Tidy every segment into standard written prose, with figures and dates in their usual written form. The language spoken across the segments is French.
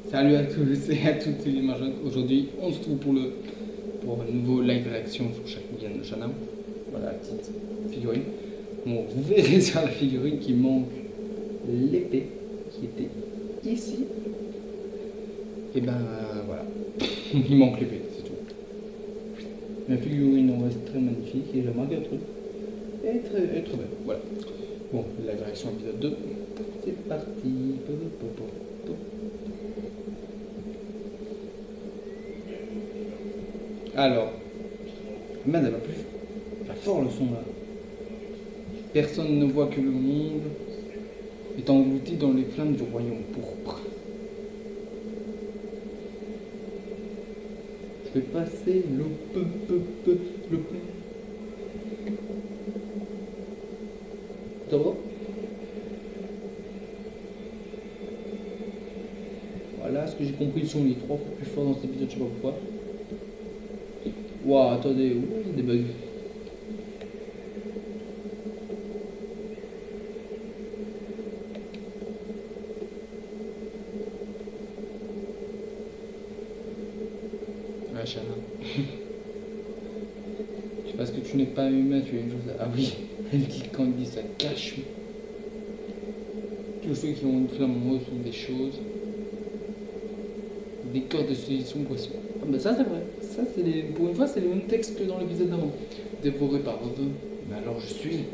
Salut à tous et à toutes, c'est Marjane. Aujourd'hui, on se trouve pour un nouveau live réaction sur chaque Shakugyan de Shana. Voilà la petite figurine. Bon, vous verrez sur la figurine qu'il manque l'épée qui était ici. Et ben voilà, il manque l'épée, c'est tout. La figurine en reste très magnifique et j'ai remarqué un truc. Elle est très belle, voilà. Bon, live réaction épisode 2, c'est parti. Alors, merde, elle va plus. Va fort le son là. Personne ne voit que le monde est englouti dans les flammes du royaume pourpre. Je vais passer le Ça va? Voilà, ce que j'ai compris, le son est 3 fois plus fort dans cet épisode, je sais pas pourquoi. Waouh, attendez, il y a des bugs. Ouais, Shana. C'est parce que tu n'es pas humain, tu es une chose. Ah oui, elle dit quand elle dit ça cache. Tous ceux qui ont une flamme en haut sont des choses. Des corps de sélection poisson. Ah bah ça c'est vrai. Ça c'est les... Pour une fois c'est le même texte que dans l'épisode d'avant. Dévoré par deux. Mais alors je suis.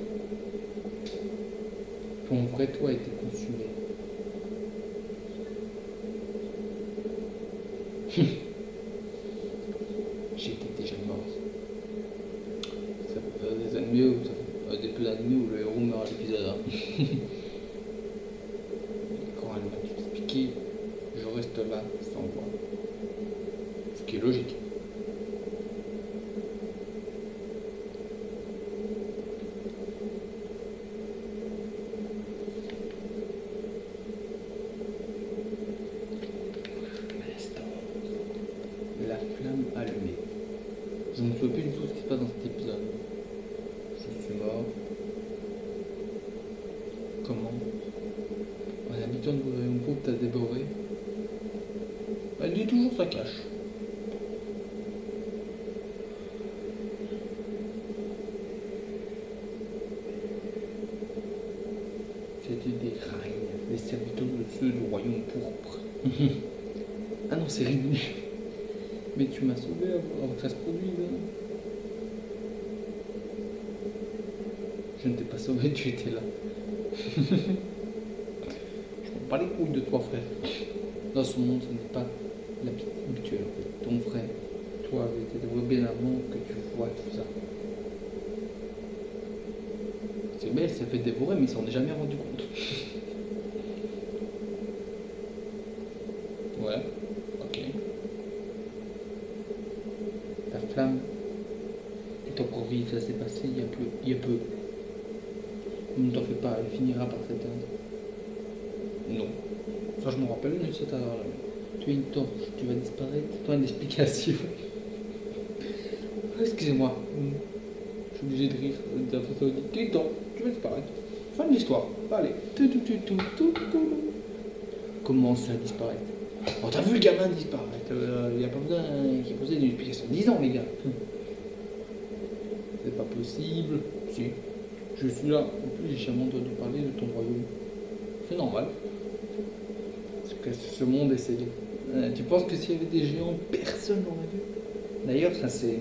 Ton vrai toi a été consumé. J'étais déjà mort. Ça fait des ennemis ou ça fait des peu d'ennemis où le héros meurt à l'épisode 1. Quand elle m'a tout expliqué, je reste là sans voix. Ce qui est logique. La flamme allumée. Je ne sais plus du tout ce qui se passe dans cet épisode. Je suis mort. Comment? Un habitant de royaume pauvre t'a dévoré. Elle dit toujours ça cache. C'était des rails, les serviteurs de ceux du royaume pourpre. Ah non, c'est Ridley. Mais tu m'as sauvé avant que ça se produise. Je ne t'ai pas sauvé, tu étais là. Je prends pas les couilles de toi, frère. Dans ce monde, ce n'est pas l'habituel. En fait. Ton frère, toi, avait été dévoué bien avant que tu vois tout ça. C'est belle, elle s'est fait dévorer, mais ils s'en sont jamais rendu compte. Ouais, ok. La flamme est encore vive, ça s'est passé il y a peu. Ne t'en fais pas, elle finira par s'éteindre. Non. Ça, je me rappelle de cette heure-là. Tu es une torche, tu vas disparaître. Fin d'explication. Excusez-moi. Je suis obligé de rire de la photo. Tu es une torche, tu vas disparaître. Fin de l'histoire. Allez. Comment ça disparaître? Oh, t'as vu le gamin disparaître? Il n'y a pas besoin qu'il pose une explication. 10 ans, les gars. C'est pas possible. Si. Je suis là. En plus, j'ai jamais entendu parler de ton royaume. C'est normal. Parce que ce monde est scellé. Tu penses que s'il y avait des géants, personne n'aurait vu? D'ailleurs, ça c'est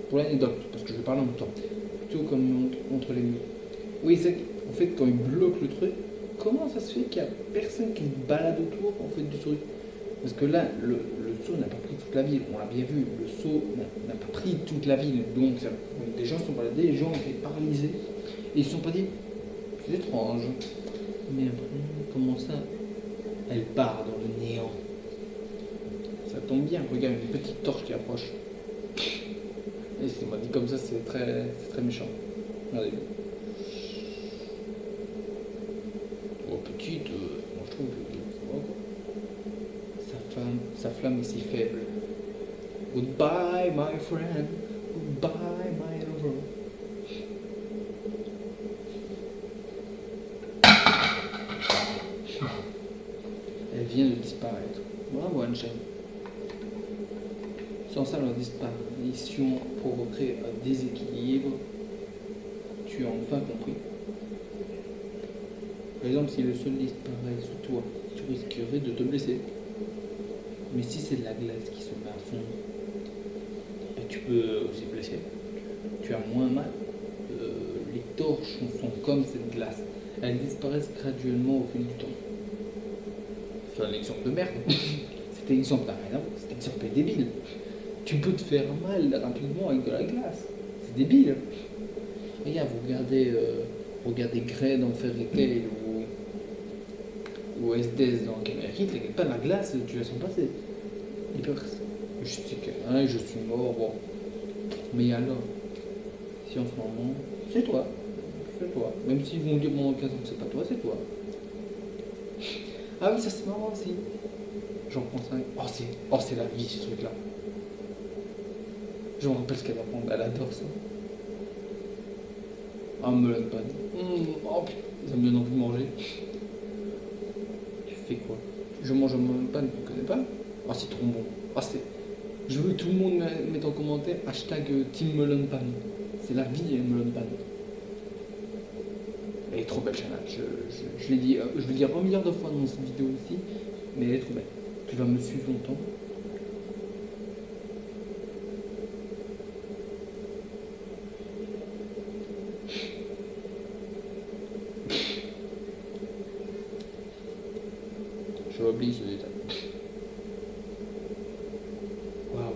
pour l'anecdote, parce que je vais parler en même temps. Plutôt comme entre les murs. Oui, c'est en fait quand ils bloquent le truc, comment ça se fait qu'il n'y a personne qui se balade autour en fait du truc? Parce que là, le saut n'a pas pris toute la ville, on l'a bien vu, le saut n'a pas pris toute la ville, donc des gens sont baladés, les gens étaient paralysés, et ils se sont pas dit, c'est étrange, mais après, comment ça, elle part dans le néant? Ça tombe bien, regarde, une petite torche qui approche. Et si on m'a dit comme ça, c'est très méchant. Regardez. Oh, petite, moi je trouve que ça va quoi. Sa flamme est si faible. Goodbye, my friend. Goodbye, my lover. Elle vient de disparaître. Bravo Einstein. Sans ça, leur disparition provoquerait un déséquilibre. Tu as enfin compris. Par exemple, si le sol disparaît sous toi, tu risquerais de te blesser. Mais si c'est de la glace qui se met à fond, ben, tu peux aussi te blesser. Tu as moins mal. Les torches sont comme cette glace. Elles disparaissent graduellement au fil du temps. C'est un exemple de merde. Cet exemple n'a rien à voir. Cet exemple est débile. Tu peux te faire mal rapidement avec de la glace. C'est débile. Regarde, regardez Grey dans Fairy Tail ou SDS dans Kamen Rider, il n'y a pas de la glace, tu la sens passer. Je sais que je suis mort, bon. Mais alors, si en ce moment, c'est toi. C'est toi. Même s'ils vont dire pendant 15 ans que c'est pas toi, c'est toi. Ah oui, ça c'est marrant aussi. J'en pense à... Oh, c'est la vie, ce truc-là. Je me rappelle ce qu'elle apprend. Elle adore ça. Ah, melon pan. Oh putain, ça me donne envie de manger. Tu fais quoi? Je mange un melon pan, tu connais pas? Ah, c'est trop bon. Ah, c'est... Je veux que tout le monde mette en commentaire hashtag Team Melon Pan. C'est la vie, Melon Pan. Elle est trop belle, Chana. Je l'ai dit, je vais le dire 1 milliard de fois dans cette vidéo aussi, mais elle est trop belle. Tu vas me suivre longtemps. Je oublie ce détail. Waouh,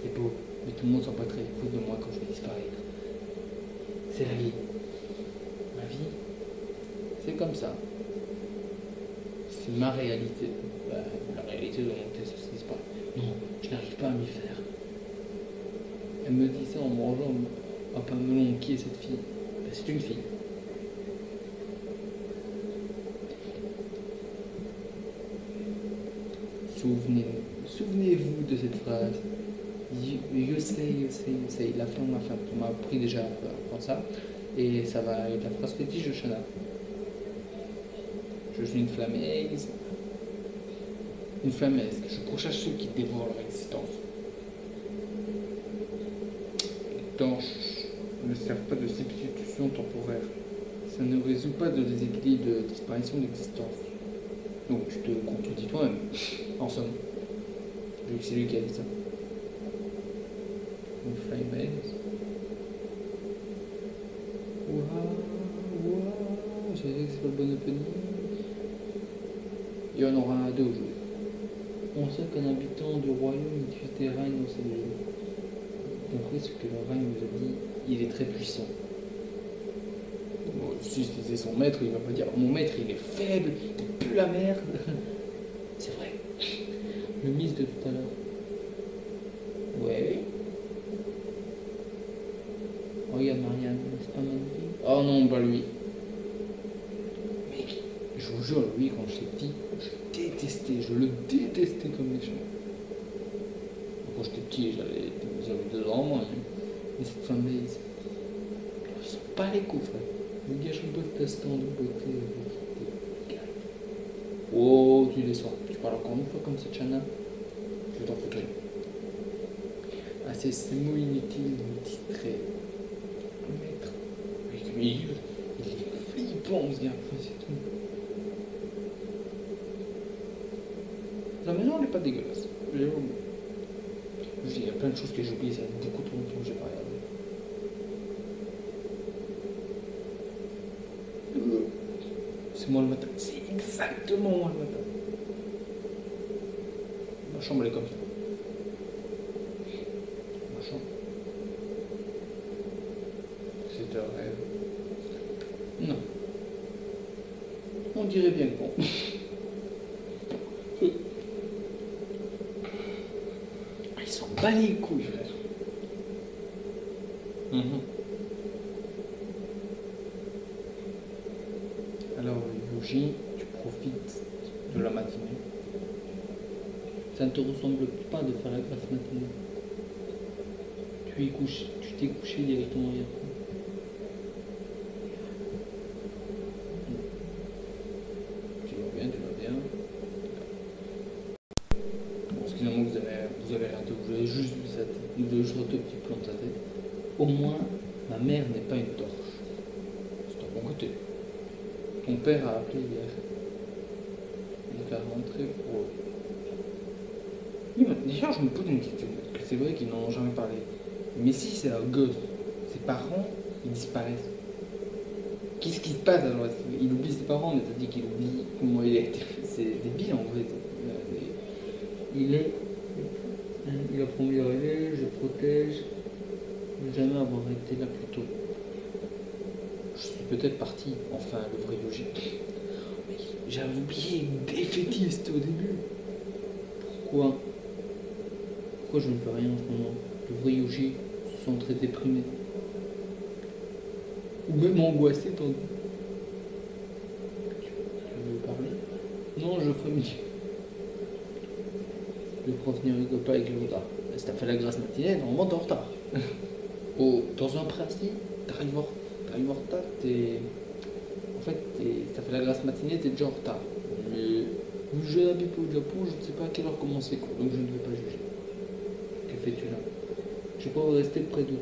c'est beau. Mais tout le monde s'en pas très fou de moi quand je vais disparaître. C'est la vie. Ma vie, c'est comme ça. C'est ma réalité. Bah, la réalité de mon test, ça disparaît. Non, je n'arrive pas à m'y faire. Elle me dit ça en mangeant un pain melon. Qui est cette fille? Bah, c'est une fille. Souvenez-vous de cette phrase. You say. La fin m'a appris déjà à apprendre ça. Et ça va être la phrase fétiche de Chana. Je suis une flammaise. Une flammaise. Je pourchasse ceux qui dévorent leur existence. Les torches ne servent pas de substitution temporaire. Ça ne résout pas de déséquilibre de disparition d'existence. Donc tu te contredis toi-même, en somme. Vu que c'est lui qui a dit ça. Une flammaise. Waouh, j'ai dit que c'est pas le bon opening. Il y en aura 2 aujourd'hui. On sait qu'un habitant du royaume utilise des règnes dans sa vie. Compris ce que le règne nous a dit, il est très puissant. Bon, si c'est son maître, il va pas dire mon maître il est faible, il pue la merde. C'est vrai. Le miss de tout à l'heure. Ouais. Regarde Marianne, c'est pas magnifique. Oh non, pas lui. Mec, je vous jure, lui, quand j'étais petit, je le détestais comme méchant. Quand j'étais petit, j'avais 2 ans, moi. Mais cette fanbase, ils sont pas les coups, frère. Ils gâchent un peu de testant de beauté avec des gars. Oh, tu descends. Tu parles encore une fois comme cette Chana. Je vais t'en foutre. Ah, ces mots inutiles me distraient. Maître. Il est flippant, ce gars. C'est tout. La maison, elle n'est pas dégueulasse. Il y a plein de choses que j'ai oubliées, ça fait beaucoup trop longtemps que j'ai pas regardé. C'est moi le matin. C'est exactement moi le matin. Ma chambre, elle est comme ça. Ma chambre. C'est un rêve. Non. On dirait bien que bon. Ils s'en bat les couilles, frère. Alors, Yuji, tu profites de la matinée. Ça ne te ressemble pas de faire la grasse matinée. Tu t'es couché directement hier. Tu vas bien. parce que finalement vous avez rien de vous avez juste vu sa tête, vous avez juste un tout petit plan de sa tête. Au moins, ma mère n'est pas une torche. C'est un bon côté. Ton père a appelé hier. Il va rentrer pour. Oui, déjà, je me pose une question. Parce que c'est vrai qu'ils n'en ont jamais parlé. Mais si c'est un gosse, ses parents, ils disparaissent. Qu'est-ce qui se passe alors? Il oublie ses parents, mais t'as dit qu'il oublie comment il a été. C'est débile en fait. Il est. Il a promis d'arriver, je protège. Ne jamais avoir été là plus tôt. Je suis peut-être parti, enfin, le vrai logique. J'avais oublié, défaitiste au début. Pourquoi? Pourquoi je ne fais rien en ce moment? Le vrai Yoshi se sent très déprimé. Ou même angoissé, tandis. Tu veux parler? Non, je frémis. Le prof n'y rigole pas avec le retard. Si t'as fait la grasse matinée, normalement t'es en retard. Oh, dans un principe, t'arrives en retard, t'es. En fait, t'as fait la grasse matinée, t'es déjà en retard. Mais vu que je n'habite pas au Japon, je ne sais pas à quelle heure commencer quoi, donc je ne vais pas juger. Que fais-tu là? Je peux rester près de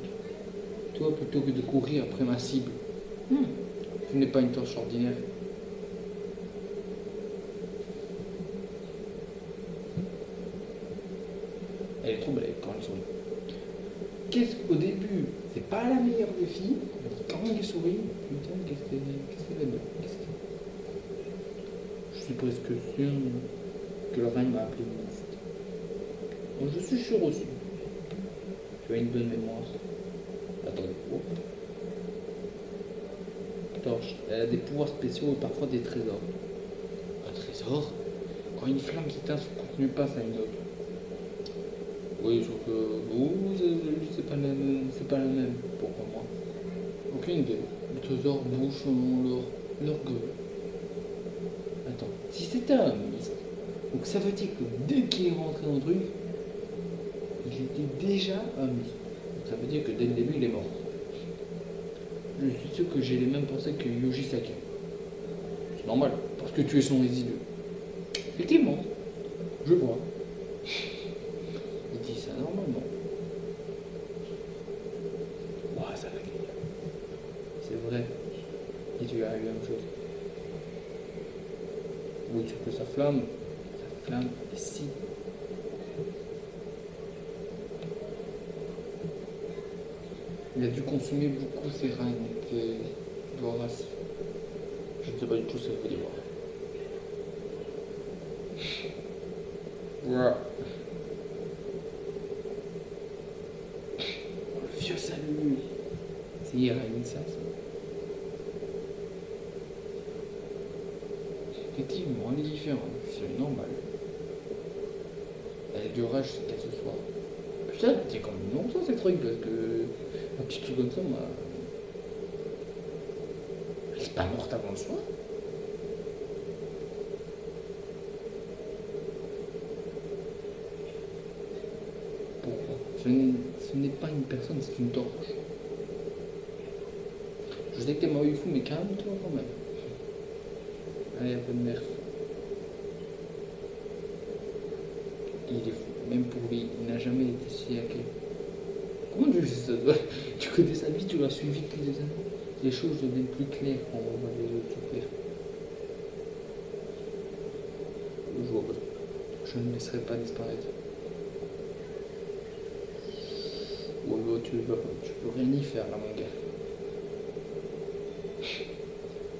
toi plutôt que de courir après ma cible. Tu n'es pas une torche ordinaire. Elle est trop belle quand elle sourit. Qu'est-ce qu'au début, c'est pas la meilleure des filles, quand elle sourit, putain, qu'est-ce qu'elle est belle. Je suis presque sûr que Lorraine m'a appelé ministre. Bon, je suis sûr aussi. Tu as une bonne mémoire. Attendez. Oh. Torche. Elle a des pouvoirs spéciaux et parfois des trésors. Un trésor? Quand une flamme qui teint son contenu passe à une autre. Oui, sauf que c'est pas la même pour moi. Aucune idée. Le trésor bouge selon leur gueule. Attends, si c'était un ministre, donc ça veut dire que dès qu'il est rentré dans le truc, il était déjà un ministre. Donc ça veut dire que dès le début, il est mort. Je suis sûr que j'ai les mêmes pensées que Yoji Saki. C'est normal, parce que tu es son résidu. Effectivement, je vois. Il dit ça normalement. Ouah, ça va. C'est vrai. Et tu as eu la même chose. Oui, tu peux sa flamme ici. Il a dû consommer beaucoup ses reins, donc vorace. Je ne sais pas du tout ce que ça veut dire. Voilà. Le vieux salut. C'est Irène, ça. Effectivement, elle est différente, c'est normal. Elle a du rage jusqu'à ce soir. Putain, c'est quand même longtemps ces trucs, parce que un petit truc comme ça, moi. Elle est pas morte avant le soir. Pourquoi? Ce n'est pas une personne, c'est une torche. Je sais que t'es mort fou, mais calme-toi quand même. Allez, un peu de nerf. Il est fou, même pour lui, il n'a jamais été si hacké. Comment tu sais ça? Tu connais sa vie, tu l'as suivi depuis des années. Les choses deviennent plus claires quand on voit les autres souffrir. Je vois pas. Je ne laisserai pas disparaître. Ouais, tu peux rien y faire là, mon gars.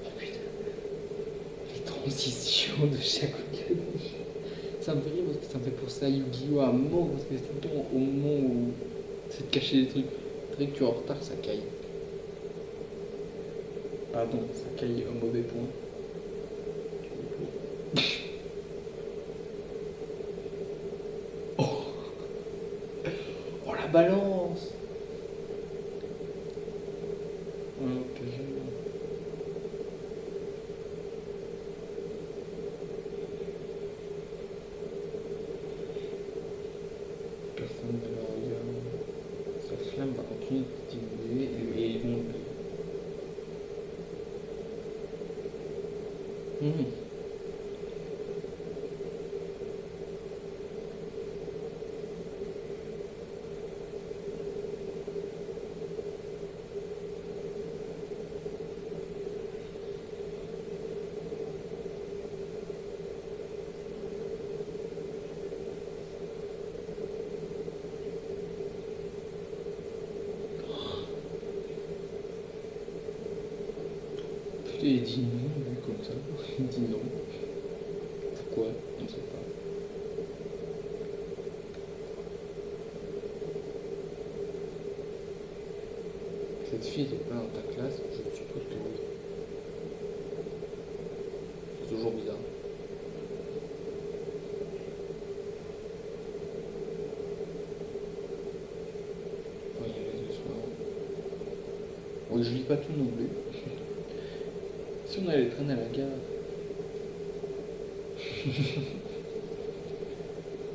Oh putain. Les transitions de chaque week-end. Ça me fait rire parce que ça me fait penser à Yu-Gi-Oh! À mort parce que c'est tout le temps au moment où c'est de cacher les trucs. Dès que tu es en retard, ça caille. Pardon, ça caille un mauvais point. Oh, oh la balance! Ok, personne ne le regarde. Sa flamme va continuer de diminuer et ils vont. Et il dit non, lui, comme ça. Il dit non. Pourquoi? On ne sait pas. Cette fille n'est pas dans ta classe, je suppose que oui. C'est toujours bizarre. Oui, il y a les deux soirs. Oui, je lis pas tout non plus. Si on allait traîner à la gare.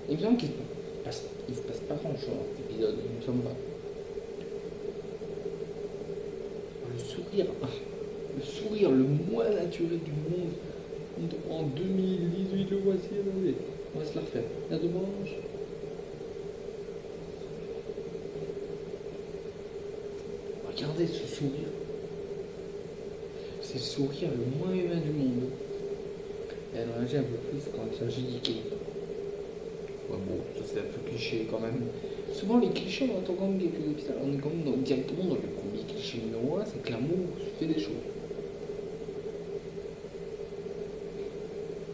Il me semble qu'il se passe pas grand chose dans cet épisode, il me semble pas. Le sourire, le sourire le moins naturel du monde. En 2018, le voici, attendez. On va se la refaire. La de branche. Regardez ce sourire. C'est le sourire le moins humain du monde. Et elle en agit un peu plus quand il s'agit d'Ikea. Ouais, bon, ça c'est un peu cliché quand même. Souvent les clichés, on entend quand même quelques épisodes. On est quand même directement dans le premier cliché numéro 1, c'est que l'amour fait des choses.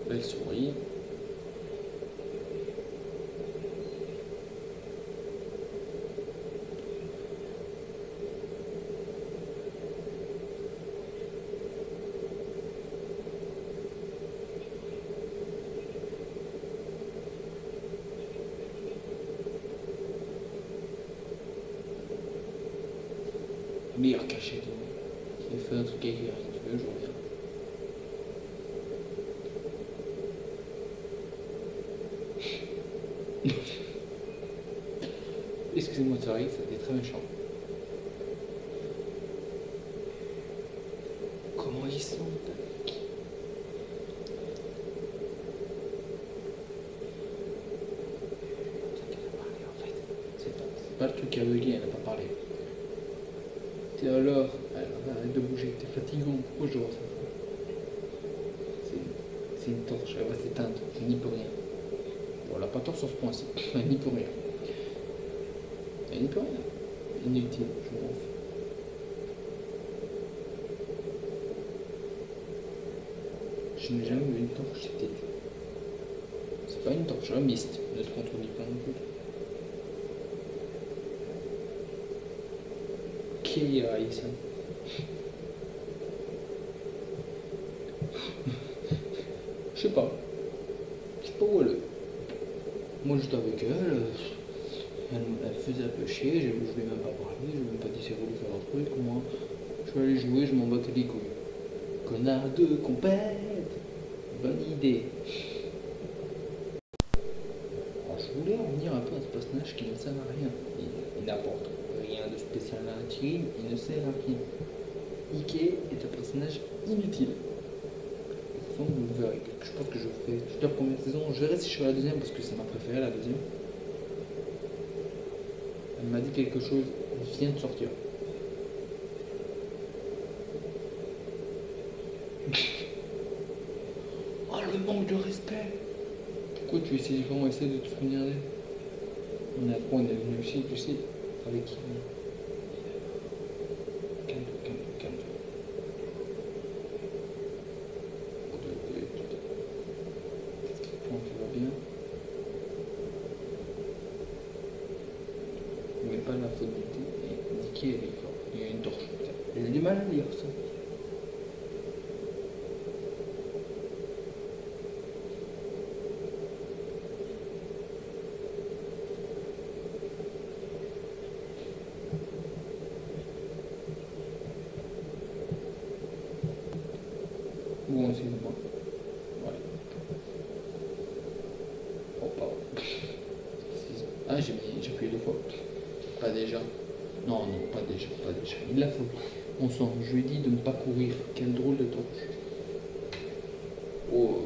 Là, il sourit. Meilleur cachet du monde. J'ai fait un truc avec hier, si tu veux, je reviens. Excusez-moi, c'est vrai, c'était très méchant. Comment ils sont? C'est pas le truc aveuglé, elle n'a pas parlé. Et alors, arrête de bouger, t'es fatigant, pourquoi je vois ça? C'est une torche, elle va s'éteindre, je n'y peux rien. Bon, elle n'a pas tort sur ce point-ci, elle n'y peut rien. Elle n'y peut rien. Inutile, je m'en fous. Je n'ai jamais vu une torche c'était. C'est pas une torche, un mist, ne te contredis pas non plus. Qui a ça? Je sais pas. Je sais pas où elle est. Moi j'étais avec elle, elle faisait un peu chier, je lui ai même pas parlé, je lui ai même pas dit si elle voulait faire un truc, moi. Je vais aller jouer, je m'en battais les couilles. Connard de compète. Bonne idée. Alors, je voulais revenir un peu à ce personnage qui ne sert à rien. Il n'apporte rien de spécial à l'intrigue, il ne sert à rien. Ikea est un personnage inutile. De toute façon, vous verrez. Je pense que je ferai toute la première saison. Je verrai si je fais la deuxième parce que c'est ma préférée, la deuxième. Elle m'a dit quelque chose, elle vient de sortir. Oh le manque de respect! Pourquoi tu essaies vraiment essayer de te souvenir d'elle? On est venu ici, tu sais, avec qui? Calme-toi, calme-toi, calme-toi. Bon, tu vas bien? Mais pas la faute du tout. Et Dicky, elle est forte. Il y a une torche. Elle a du mal à lire ça. Bon, excuse-moi. Ouais. Oh, pardon. Ah, j'ai appuyé deux fois. Pas déjà. Non, non, pas déjà, pas déjà. Il l'a fait. On sent. Je lui ai dit de ne pas courir. Quelle drôle de torche. Oh.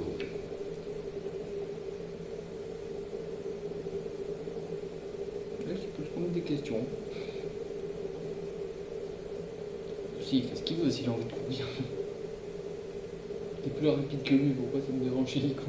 Là, il peut se poser des questions. Si, il fait ce qu'il veut s'il a envie de courir. T'es plus rapide que lui, pourquoi ça me dérange chez les cons?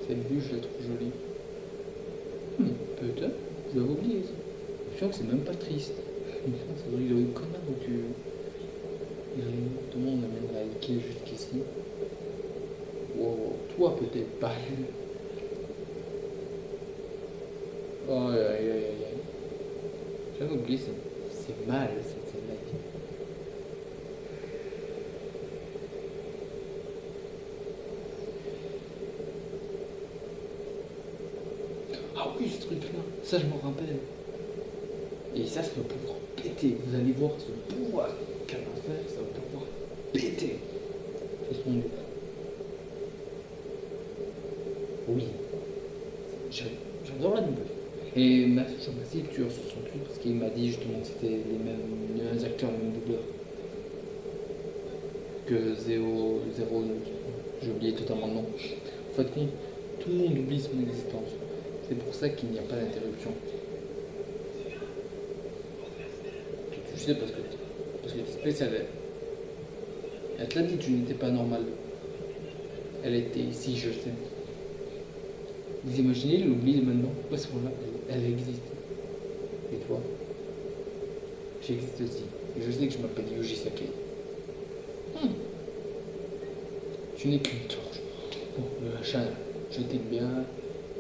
Cette vue, je la trouve jolie. Peut-être, je vais oublier ça. Je suis sûr que c'est même pas triste. C'est vrai, il a eu connard où tu. Tout le monde amène la hiker jusqu'ici. Wow, toi peut-être pas. Oh, aïe aïe aïe aïe. J'avais oublié, c'est mal cette scène-là. Ah oui, ce truc-là, ça je m'en rappelle. Et ça va pouvoir péter. Vous allez voir ce pouvoir qu'elle va faire, ça va pouvoir péter. C'est son but. Oui. J'adore la double. Et je remercie le tueur 68 parce qu'il m'a dit justement que c'était les mêmes acteurs, les mêmes doubleurs que Zéro. J'ai oublié totalement le nom. En fait, tout le monde oublie son existence. C'est pour ça qu'il n'y a pas d'interruption. Tu sais, parce que t'es spécial. Elle te l'a dit, tu n'étais pas normal. Elle était ici, je le sais. Vous imaginez, il l'oublie maintenant. À ce moment-là, elle existe. Et toi, j'existe aussi. Et je sais que je m'appelle Yuji Sake. Tu n'es qu'une torche. Bon, le machin, je t'aime bien.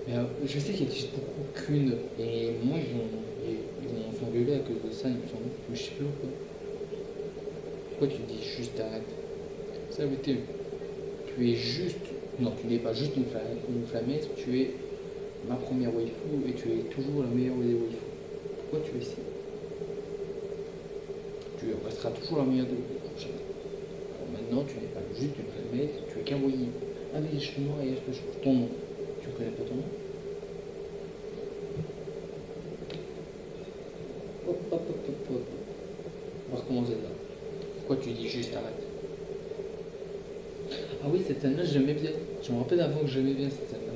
Mais je sais qu'il existe beaucoup qu'une. Et moi, ils vont s'engueuler à cause de ça, il me semble. Mais je sais plus pourquoi. Pourquoi tu dis juste arrête? Ça veut dire, tu es juste. Non, tu n'es pas juste une flamèche, tu es ma première waifu et tu es toujours la meilleure des waifus. Pourquoi tu es ici? Tu resteras toujours la meilleure des prochaines. Alors maintenant, tu n'es pas juste une flamèche, tu es qu'un voyou. Ah oui, je suis noir et je peux changer ton nom. Tu ne connais pas ton nom? Hop, hop, hop, hop, hop. On va recommencer là. Pourquoi tu dis juste arrête? Ah oui, cette scène-là, j'aimais bien. Je me rappelle avant que j'aimais bien cette scène-là.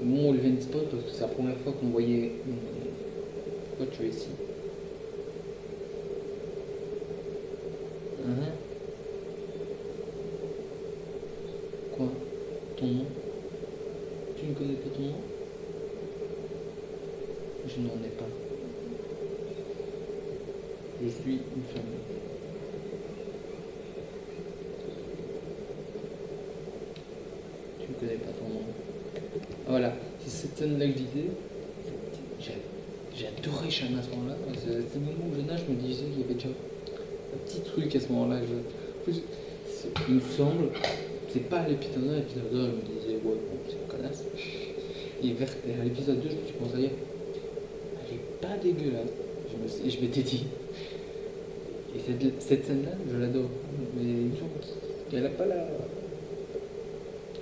Au moment où il vient de spot, parce que c'est la première fois qu'on voyait. Pourquoi tu es ici? Quoi? Ton nom? Tu ne connais pas ton nom? Je n'en ai pas. Je suis une femme. Tu ne connais pas ton nom. Ah, voilà, c'est cette scène-là que je disais. J'ai adoré Shana à ce moment-là. C'est le moment où je me disais qu'il y avait déjà un petit truc à ce moment-là. Il me semble, c'est pas à l'épisode 1, l'épisode 2, je me disais, ouais, bon, c'est une connasse. Et à l'épisode 2, je me suis pensé à dire, elle est pas dégueulasse. Je m'étais dit. Et cette scène-là, je l'adore. Mais il me semble qu'elle a pas la.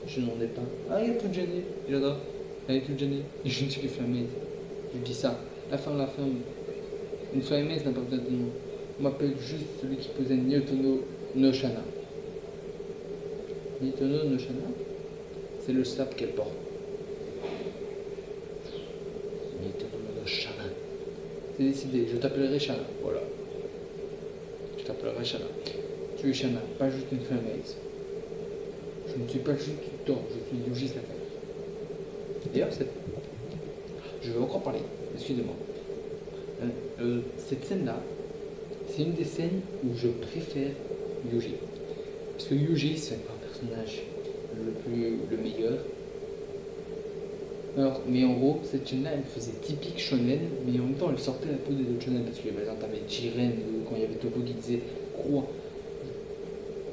Je n'en ai pas. Ah, il y a toute gênée. J'adore. Elle est toute gênée. Et je ne suis que flamée. Je dis ça. La femme. Une flamée n'a pas besoin de nom. On m'appelle juste celui qui posait Nyotono no Shana. Nyotono no Shana, c'est le sable qu'elle porte. Nyotono no Shana. C'est décidé. Je t'appellerai Shana. Voilà. Je t'appellerai Shana. Tu es Shana, pas juste une flamée. Je ne suis pas juste une torche, je suis Yuji Sakai. D'ailleurs, je vais encore parler, excusez-moi. Cette scène-là, c'est une des scènes où je préfère Yuji. Parce que Yuji, c'est pas un personnage le meilleur. Alors, mais en gros, cette scène-là, elle faisait typique shonen, mais en même temps, elle sortait la peau des autres shonen. Parce que par exemple, t'avais Jiren, quand il y avait Topo qui disait crois.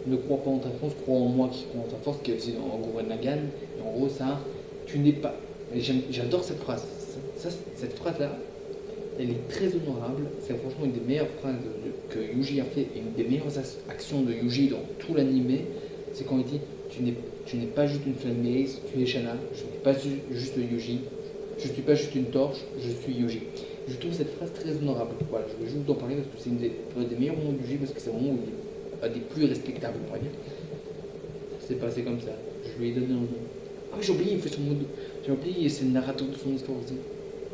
Ne crois pas en ta force, crois en moi qui crois en ta force, qui est aussi dans Gurren Lagann. Et en gros, ça, tu n'es pas. J'adore cette phrase. Cette phrase-là, elle est très honorable. C'est franchement une des meilleures phrases que Yuji a fait et une des meilleures actions de Yuji dans tout l'animé. C'est quand il dit tu n'es pas juste une flamme Ace, tu es Shana. Je ne suis pas juste Yuji. Je ne suis pas juste une torche, je suis Yuji. Je trouve cette phrase très honorable. Voilà, je vais juste en parler parce que c'est une des meilleurs moments de Yuji parce que c'est vraiment où il est des plus respectables, on va dire. C'est passé comme ça. Je lui ai donné un nom. Ah oui, j'ai oublié, il fait son mode. J'ai oublié, c'est le narrateur de son histoire aussi.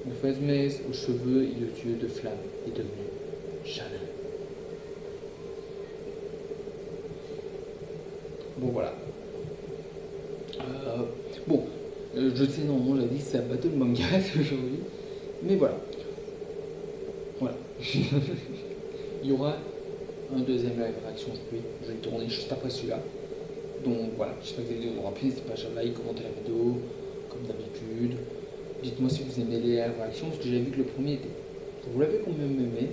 Le Fesmes aux cheveux et aux yeux de flamme est devenu Shana. Bon, voilà. Bon, Je sais, normalement, j'avais dit que c'est un battle manga aujourd'hui. Mais voilà. Voilà. Il y aura un deuxième live réaction aujourd'hui. Je vais le tourner juste après celui-là. Donc voilà, j'espère que la vidéo vous aura plu. N'hésitez pas à like, commenter la vidéo, comme d'habitude. Dites-moi si vous aimez les live réactions, parce que j'avais vu que le premier était. Vous l'avez quand même aimé.